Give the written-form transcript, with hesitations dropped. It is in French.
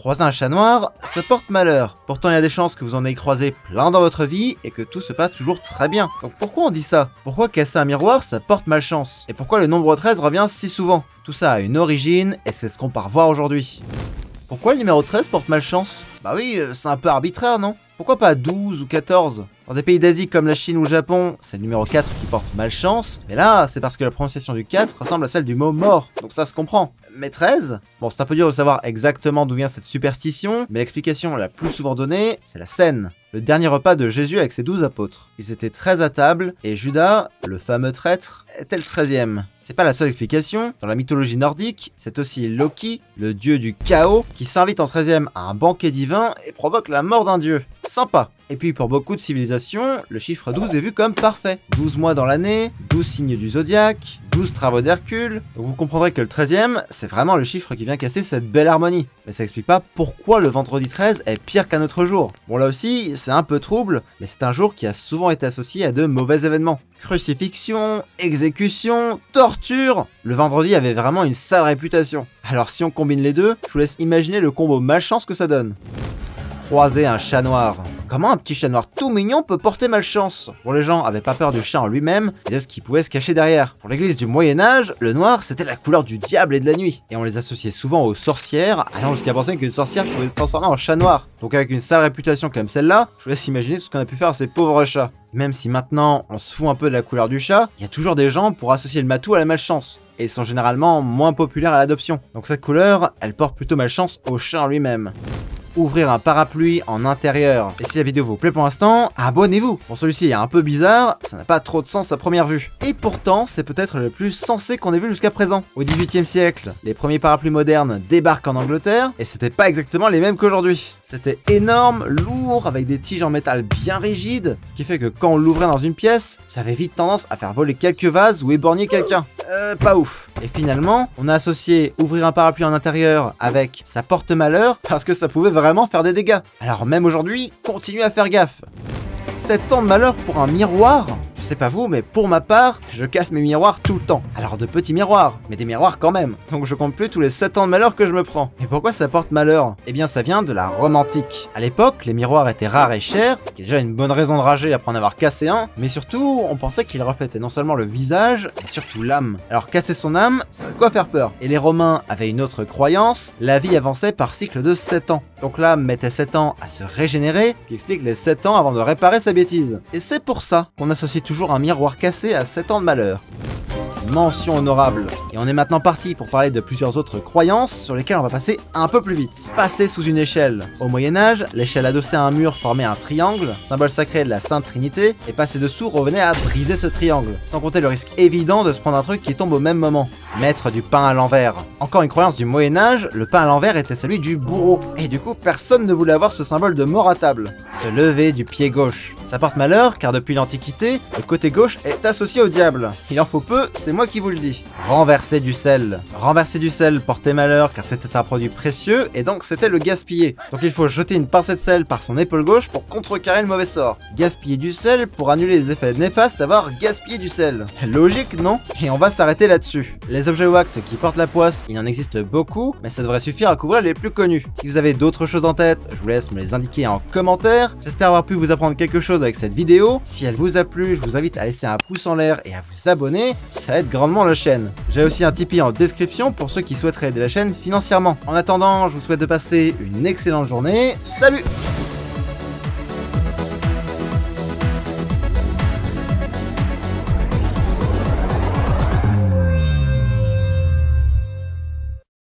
Croiser un chat noir, ça porte malheur. Pourtant, il y a des chances que vous en ayez croisé plein dans votre vie et que tout se passe toujours très bien. Donc pourquoi on dit ça? Pourquoi casser un miroir, ça porte malchance? Et pourquoi le nombre 13 revient si souvent? Tout ça a une origine et c'est ce qu'on part voir aujourd'hui. Pourquoi le numéro 13 porte malchance? Bah oui, c'est un peu arbitraire, non? Pourquoi pas 12 ou 14? Dans des pays d'Asie comme la Chine ou le Japon, c'est le numéro 4 qui porte malchance, mais là, c'est parce que la prononciation du 4 ressemble à celle du mot mort, donc ça se comprend. Mais 13? Bon, c'est un peu dur de savoir exactement d'où vient cette superstition, mais l'explication la plus souvent donnée, c'est la scène. Le dernier repas de Jésus avec ses 12 apôtres. Ils étaient 13 à table, et Judas, le fameux traître, était le 13e. C'est pas la seule explication, dans la mythologie nordique, c'est aussi Loki, le dieu du chaos, qui s'invite en 13e à un banquet divin et provoque la mort d'un dieu. Sympa. Et puis pour beaucoup de civilisations, le chiffre 12 est vu comme parfait. 12 mois dans l'année, 12 signes du zodiaque, 12 travaux d'Hercule. Donc vous comprendrez que le 13e, c'est vraiment le chiffre qui vient casser cette belle harmonie. Mais ça explique pas pourquoi le vendredi 13 est pire qu'un autre jour. Bon là aussi, c'est un peu trouble, mais c'est un jour qui a souvent été associé à de mauvais événements. Crucifixion, exécution, torture. Le vendredi avait vraiment une sale réputation. Alors si on combine les deux, je vous laisse imaginer le combo malchance que ça donne. Croiser un chat noir. Comment un petit chat noir tout mignon peut porter malchance? Bon, les gens avaient pas peur du chat en lui-même et de ce qui pouvait se cacher derrière. Pour l'église du Moyen-Âge, le noir c'était la couleur du diable et de la nuit. Et on les associait souvent aux sorcières, allant jusqu'à penser qu'une sorcière pouvait se transformer en chat noir. Donc avec une sale réputation comme celle-là, je vous laisse imaginer tout ce qu'on a pu faire à ces pauvres chats. Même si maintenant on se fout un peu de la couleur du chat, il y a toujours des gens pour associer le matou à la malchance. Et ils sont généralement moins populaires à l'adoption. Donc cette couleur, elle porte plutôt malchance au chat en lui-même. Ouvrir un parapluie en intérieur. Et si la vidéo vous plaît pour l'instant, abonnez-vous. Bon, celui-ci est un peu bizarre, ça n'a pas trop de sens à première vue. Et pourtant, c'est peut-être le plus sensé qu'on ait vu jusqu'à présent. Au XVIIIe siècle, les premiers parapluies modernes débarquent en Angleterre, et c'était pas exactement les mêmes qu'aujourd'hui. C'était énorme, lourd, avec des tiges en métal bien rigides, ce qui fait que quand on l'ouvrait dans une pièce, ça avait vite tendance à faire voler quelques vases ou éborgner quelqu'un. Pas ouf. Et finalement, on a associé ouvrir un parapluie en intérieur avec ça porte malheur, parce que ça pouvait vraiment faire des dégâts. Alors même aujourd'hui, continuez à faire gaffe. 7 ans de malheur pour un miroir? Je sais pas vous, mais pour ma part, je casse mes miroirs tout le temps. Alors de petits miroirs, mais des miroirs quand même. Donc je compte plus tous les 7 ans de malheur que je me prends. Et pourquoi ça porte malheur? Eh bien ça vient de la Rome antique. À l'époque, les miroirs étaient rares et chers, ce qui est déjà une bonne raison de rager après en avoir cassé un, mais surtout, on pensait qu'ils reflétaient non seulement le visage, mais surtout l'âme. Alors casser son âme, ça a quoi faire peur. Et les Romains avaient une autre croyance, la vie avançait par cycle de 7 ans. Donc l'âme mettait 7 ans à se régénérer, ce qui explique les 7 ans avant de réparer sa bêtise. Et c'est pour ça qu'on associe toujours un miroir cassé à 7 ans de malheur. Mention honorable. Et on est maintenant parti pour parler de plusieurs autres croyances sur lesquelles on va passer un peu plus vite. Passer sous une échelle. Au Moyen-Âge, l'échelle adossée à un mur formait un triangle, symbole sacré de la Sainte Trinité, et passer dessous revenait à briser ce triangle. Sans compter le risque évident de se prendre un truc qui tombe au même moment. Mettre du pain à l'envers. Encore une croyance du Moyen-Âge, le pain à l'envers était celui du bourreau. Et du coup, personne ne voulait avoir ce symbole de mort à table. Se lever du pied gauche. Ça porte malheur car depuis l'Antiquité, le côté gauche est associé au diable. Il en faut peu, c'est moi qui vous le dis. Renverser du sel. Renverser du sel portait malheur car c'était un produit précieux et donc c'était le gaspiller. Donc il faut jeter une pincée de sel par son épaule gauche pour contrecarrer le mauvais sort. Gaspiller du sel pour annuler les effets néfastes d'avoir gaspillé du sel. Logique, non? Et on va s'arrêter là-dessus. Les objets ou actes qui portent la poisse, il en existe beaucoup, mais ça devrait suffire à couvrir les plus connus. Si vous avez d'autres choses en tête, je vous laisse me les indiquer en commentaire. J'espère avoir pu vous apprendre quelque chose avec cette vidéo. Si elle vous a plu, je vous invite à laisser un pouce en l'air et à vous abonner, ça aide grandement la chaîne. J'ai aussi un Tipeee en description pour ceux qui souhaiteraient aider la chaîne financièrement. En attendant, je vous souhaite de passer une excellente journée. Salut!